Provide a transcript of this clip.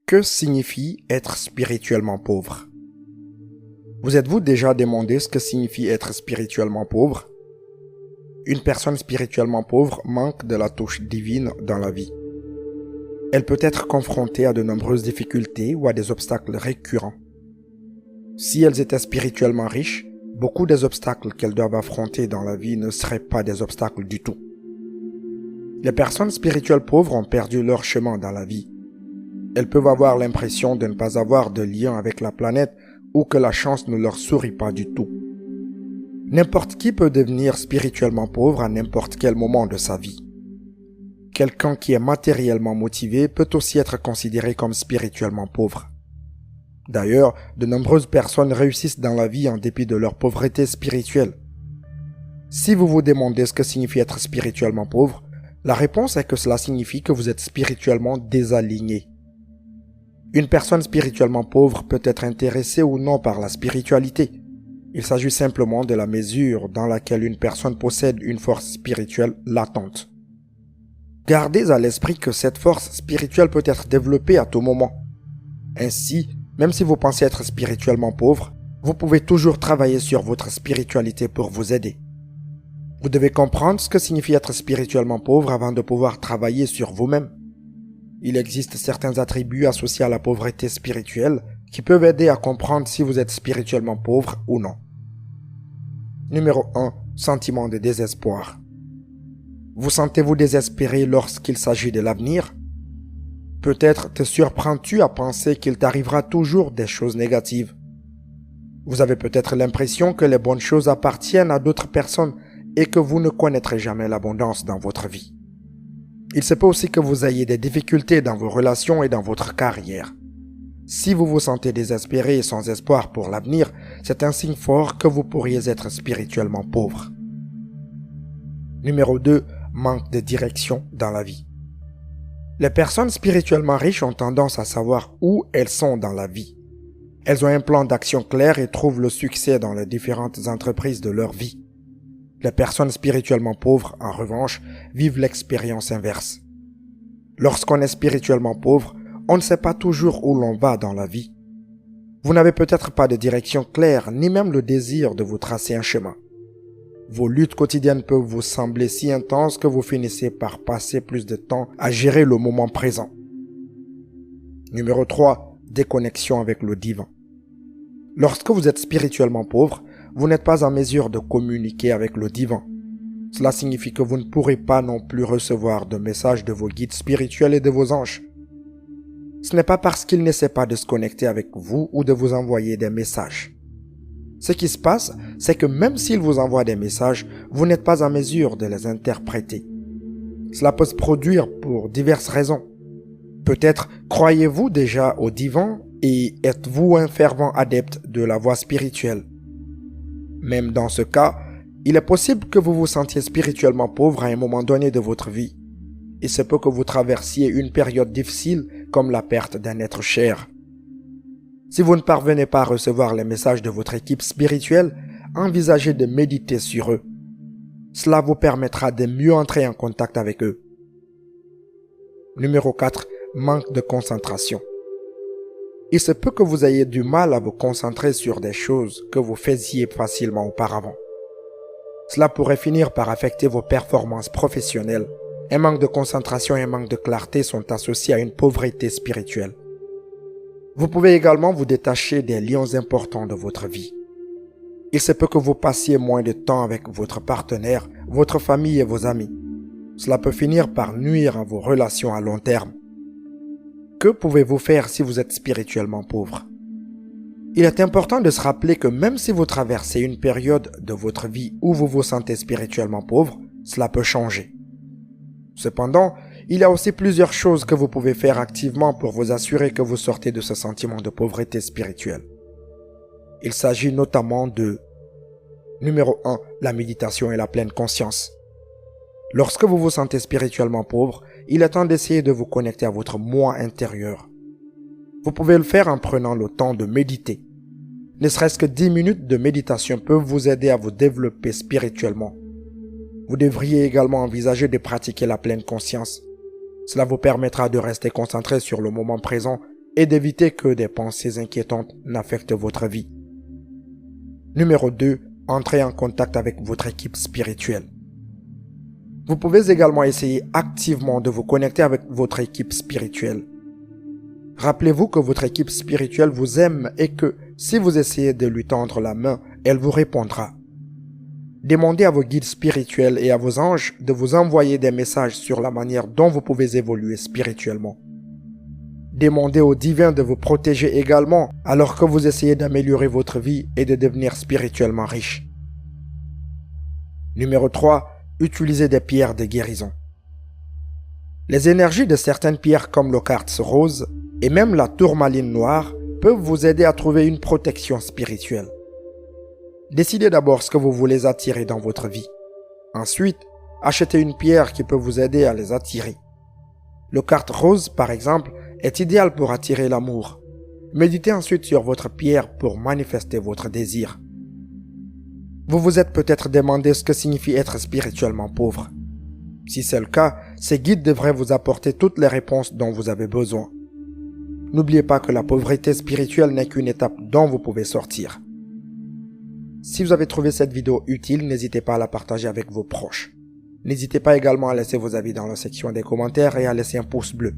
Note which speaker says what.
Speaker 1: Que signifie être spirituellement pauvre? Vous êtes-vous déjà demandé ce que signifie être spirituellement pauvre? Une personne spirituellement pauvre manque de la touche divine dans la vie. Elle peut être confrontée à de nombreuses difficultés ou à des obstacles récurrents. Si elles étaient spirituellement riches, beaucoup des obstacles qu'elles doivent affronter dans la vie ne seraient pas des obstacles du tout. Les personnes spirituelles pauvres ont perdu leur chemin dans la vie. Elles peuvent avoir l'impression de ne pas avoir de lien avec la planète ou que la chance ne leur sourit pas du tout. N'importe qui peut devenir spirituellement pauvre à n'importe quel moment de sa vie. Quelqu'un qui est matériellement motivé peut aussi être considéré comme spirituellement pauvre. D'ailleurs, de nombreuses personnes réussissent dans la vie en dépit de leur pauvreté spirituelle. Si vous vous demandez ce que signifie être spirituellement pauvre, la réponse est que cela signifie que vous êtes spirituellement désaligné. Une personne spirituellement pauvre peut être intéressée ou non par la spiritualité. Il s'agit simplement de la mesure dans laquelle une personne possède une force spirituelle latente. Gardez à l'esprit que cette force spirituelle peut être développée à tout moment. Ainsi, même si vous pensez être spirituellement pauvre, vous pouvez toujours travailler sur votre spiritualité pour vous aider. Vous devez comprendre ce que signifie être spirituellement pauvre avant de pouvoir travailler sur vous-même. Il existe certains attributs associés à la pauvreté spirituelle qui peuvent aider à comprendre si vous êtes spirituellement pauvre ou non. Numéro 1. Sentiment de désespoir. Vous sentez-vous désespéré lorsqu'il s'agit de l'avenir? Peut-être te surprends-tu à penser qu'il t'arrivera toujours des choses négatives. Vous avez peut-être l'impression que les bonnes choses appartiennent à d'autres personnes et que vous ne connaîtrez jamais l'abondance dans votre vie. Il se peut aussi que vous ayez des difficultés dans vos relations et dans votre carrière. Si vous vous sentez désespéré et sans espoir pour l'avenir, c'est un signe fort que vous pourriez être spirituellement pauvre. Numéro 2. Manque de direction dans la vie. Les personnes spirituellement riches ont tendance à savoir où elles sont dans la vie. Elles ont un plan d'action clair et trouvent le succès dans les différentes entreprises de leur vie. Les personnes spirituellement pauvres, en revanche, vivent l'expérience inverse. Lorsqu'on est spirituellement pauvre, on ne sait pas toujours où l'on va dans la vie. Vous n'avez peut-être pas de direction claire, ni même le désir de vous tracer un chemin. Vos luttes quotidiennes peuvent vous sembler si intenses que vous finissez par passer plus de temps à gérer le moment présent. Numéro 3. Déconnexion avec le divin. Lorsque vous êtes spirituellement pauvre, vous n'êtes pas en mesure de communiquer avec le divin. Cela signifie que vous ne pourrez pas non plus recevoir de messages de vos guides spirituels et de vos anges. Ce n'est pas parce qu'ils n'essaient pas de se connecter avec vous ou de vous envoyer des messages. Ce qui se passe, c'est que même s'ils vous envoient des messages, vous n'êtes pas en mesure de les interpréter. Cela peut se produire pour diverses raisons. Peut-être croyez-vous déjà au divin et êtes-vous un fervent adepte de la voie spirituelle. Même dans ce cas, il est possible que vous vous sentiez spirituellement pauvre à un moment donné de votre vie. Il se peut que vous traversiez une période difficile comme la perte d'un être cher. Si vous ne parvenez pas à recevoir les messages de votre équipe spirituelle, envisagez de méditer sur eux. Cela vous permettra de mieux entrer en contact avec eux. Numéro 4. Manque de concentration. Il se peut que vous ayez du mal à vous concentrer sur des choses que vous faisiez facilement auparavant. Cela pourrait finir par affecter vos performances professionnelles. Un manque de concentration et un manque de clarté sont associés à une pauvreté spirituelle. Vous pouvez également vous détacher des liens importants de votre vie. Il se peut que vous passiez moins de temps avec votre partenaire, votre famille et vos amis. Cela peut finir par nuire à vos relations à long terme. Que pouvez-vous faire si vous êtes spirituellement pauvre? Il est important de se rappeler que même si vous traversez une période de votre vie où vous vous sentez spirituellement pauvre, cela peut changer. Cependant, il y a aussi plusieurs choses que vous pouvez faire activement pour vous assurer que vous sortez de ce sentiment de pauvreté spirituelle. Il s'agit notamment de numéro 1. La méditation et la pleine conscience. Lorsque vous vous sentez spirituellement pauvre, il est temps d'essayer de vous connecter à votre moi intérieur. Vous pouvez le faire en prenant le temps de méditer. Ne serait-ce que 10 minutes de méditation peuvent vous aider à vous développer spirituellement. Vous devriez également envisager de pratiquer la pleine conscience. Cela vous permettra de rester concentré sur le moment présent et d'éviter que des pensées inquiétantes n'affectent votre vie. Numéro 2. Entrez en contact avec votre équipe spirituelle. Vous pouvez également essayer activement de vous connecter avec votre équipe spirituelle. Rappelez-vous que votre équipe spirituelle vous aime et que si vous essayez de lui tendre la main, elle vous répondra. Demandez à vos guides spirituels et à vos anges de vous envoyer des messages sur la manière dont vous pouvez évoluer spirituellement. Demandez au divin de vous protéger également alors que vous essayez d'améliorer votre vie et de devenir spirituellement riche. Numéro 3. Utilisez des pierres de guérison. Les énergies de certaines pierres comme le quartz rose et même la tourmaline noire peuvent vous aider à trouver une protection spirituelle. Décidez d'abord ce que vous voulez attirer dans votre vie. Ensuite, achetez une pierre qui peut vous aider à les attirer. Le quartz rose, par exemple, est idéal pour attirer l'amour. Méditez ensuite sur votre pierre pour manifester votre désir. Vous vous êtes peut-être demandé ce que signifie être spirituellement pauvre. Si c'est le cas, ces guides devraient vous apporter toutes les réponses dont vous avez besoin. N'oubliez pas que la pauvreté spirituelle n'est qu'une étape dont vous pouvez sortir. Si vous avez trouvé cette vidéo utile, n'hésitez pas à la partager avec vos proches. N'hésitez pas également à laisser vos avis dans la section des commentaires et à laisser un pouce bleu.